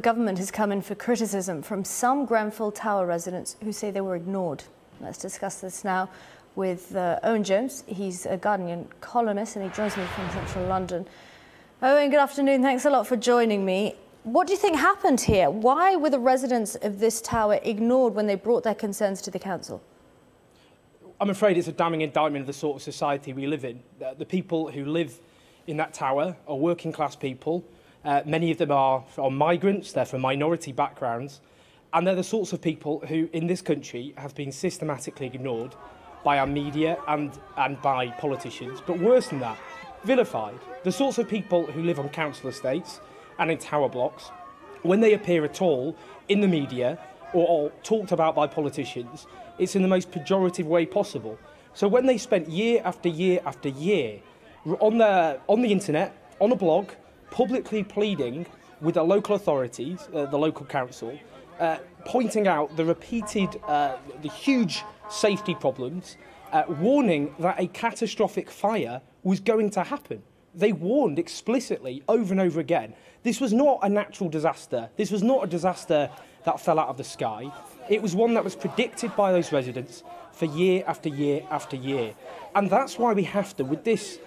government has come in for criticism from some Grenfell Tower residents who say they were ignored. Let's discuss this now with Owen Jones. He's a Guardian columnist and he joins me from central London. Owen, good afternoon. Thanks a lot for joining me. What do you think happened here? Why were the residents of this tower ignored when they brought their concerns to the council? I'm afraid it's a damning indictment of the sort of society we live in. The people who live in that tower are working class people. Many of them are migrants, they're from minority backgrounds, and they're the sorts of people who in this country have been systematically ignored by our media and by politicians, but worse than that, vilified. The sorts of people who live on council estates and in tower blocks, when they appear at all in the media or talked about by politicians, it's in the most pejorative way possible. So when they spent year after year after year on the internet, on a blog, publicly pleading with the local authorities, the local council, pointing out the repeated, the huge safety problems, warning that a catastrophic fire was going to happen. They warned explicitly over and over again. This was not a natural disaster. This was not a disaster that fell out of the sky. It was one that was predicted by those residents for year after year after year. And that's why we have to, with this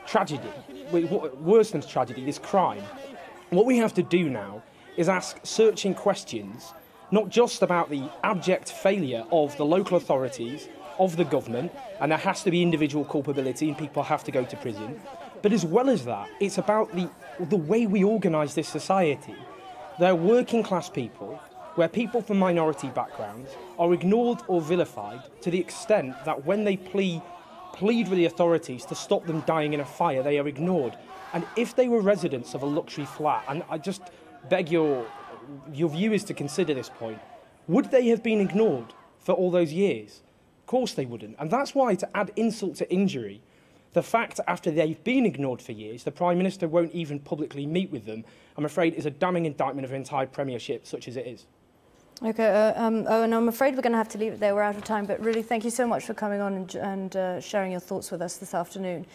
tragedy, worse than tragedy, this crime, what we have to do now is ask searching questions, not just about the abject failure of the local authorities, of the government, and there has to be individual culpability and people have to go to prison, but as well as that, it's about the way we organise this society. They're working class people, where people from minority backgrounds are ignored or vilified to the extent that when they plead with the authorities to stop them dying in a fire, they are ignored. And if they were residents of a luxury flat, and I just beg your viewers to consider this point, would they have been ignored for all those years? Of course they wouldn't. And that's why, to add insult to injury, the fact after they've been ignored for years, the Prime Minister won't even publicly meet with them, I'm afraid is a damning indictment of an entire Premiership, such as it is. OK, Owen, I'm afraid we're going to have to leave it there. We're out of time, but really thank you so much for coming on and sharing your thoughts with us this afternoon.